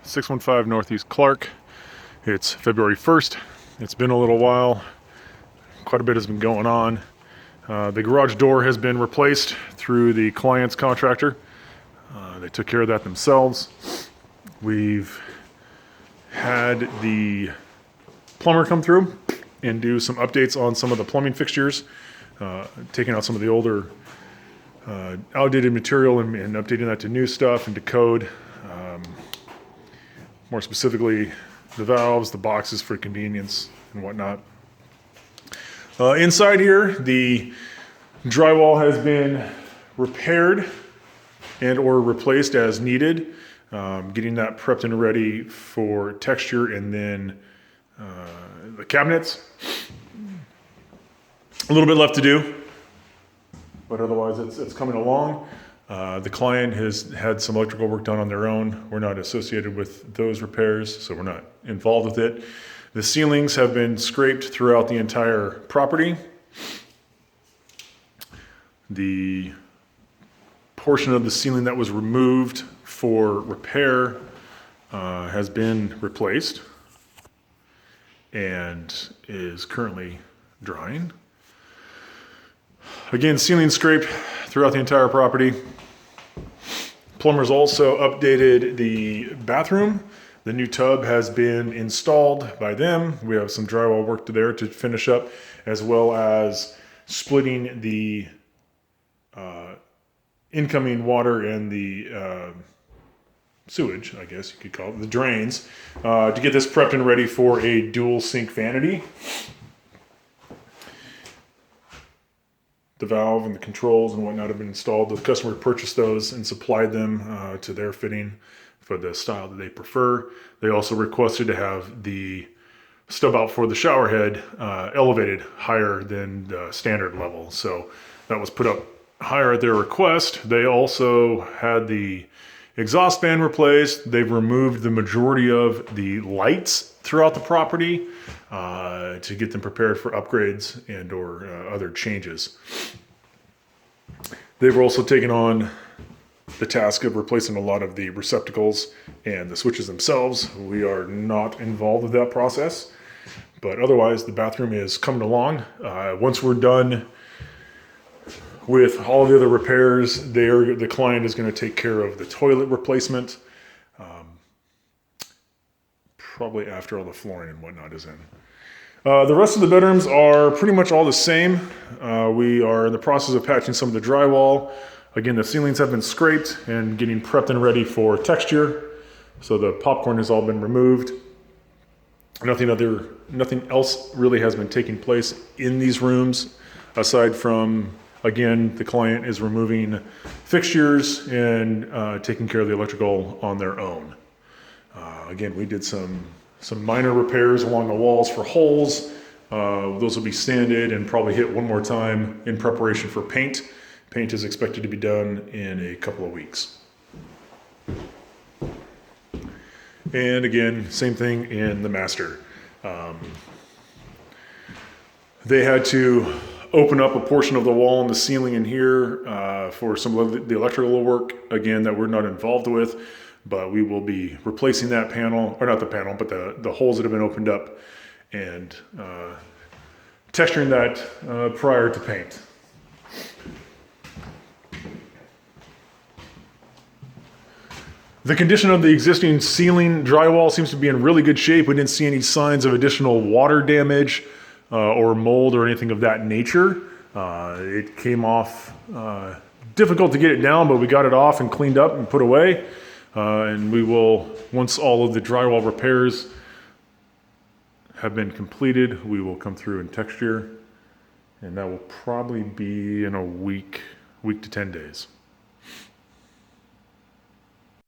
615 Northeast Clark. It's February 1st. It's been a little while. Quite a bit has been going on. The garage door has been replaced through the client's contractor. They took care of that themselves. We've had the plumber come through and do some updates on some of the plumbing fixtures, taking out some of the older outdated material and updating that to new stuff and to code. More specifically, the valves, the boxes for convenience and whatnot. Inside here, the drywall has been repaired and or replaced as needed. Getting that prepped and ready for texture, and then the cabinets. A little bit left to do, but otherwise it's coming along. The client has had some electrical work done on their own. We're not associated with those repairs, so we're not involved with it. The ceilings have been scraped throughout the entire property. The portion of the ceiling that was removed for repair has been replaced and is currently drying. Again, ceiling scraped throughout the entire property. Plumbers also updated the bathroom. The new tub has been installed by them. We have some drywall work there to finish up, as well as splitting the incoming water and the sewage, I guess you could call it, the drains, to get this prepped and ready for a dual sink vanity. The valve and the controls and whatnot have been installed. The customer purchased those and supplied them to their fitting for the style that they prefer. They also requested to have the stub out for the shower head elevated higher than the standard level. So that was put up higher at their request. They also had the exhaust fan replaced. They've removed the majority of the lights throughout the property to get them prepared for upgrades and or other changes. They've also taken on the task of replacing a lot of the receptacles and the switches themselves. We are not involved with that process, but otherwise the bathroom is coming along. Once we're done with all the other repairs, the client is going to take care of the toilet replacement, probably after all the flooring and whatnot is in. The rest of the bedrooms are pretty much all the same. We are in the process of patching some of the drywall. Again, the ceilings have been scraped and getting prepped and ready for texture. So the popcorn has all been removed. Nothing else really has been taking place in these rooms, aside from, again, the client is removing fixtures and taking care of the electrical on their own. Again, we did some minor repairs along the walls for holes. Those will be sanded and probably hit one more time in preparation for paint. Paint is expected to be done in a couple of weeks. And again, same thing in the master. They had to open up a portion of the wall and the ceiling in here for some of the electrical work, again, that we're not involved with. But we will be replacing that panel, or not the panel, but the holes that have been opened up, and texturing that prior to paint. The condition of the existing ceiling drywall seems to be in really good shape. We didn't see any signs of additional water damage or mold or anything of that nature. It came off difficult to get it down, but we got it off and cleaned up and put away. And we will, once all of the drywall repairs have been completed, we will come through and texture, and that will probably be in a week to 10 days.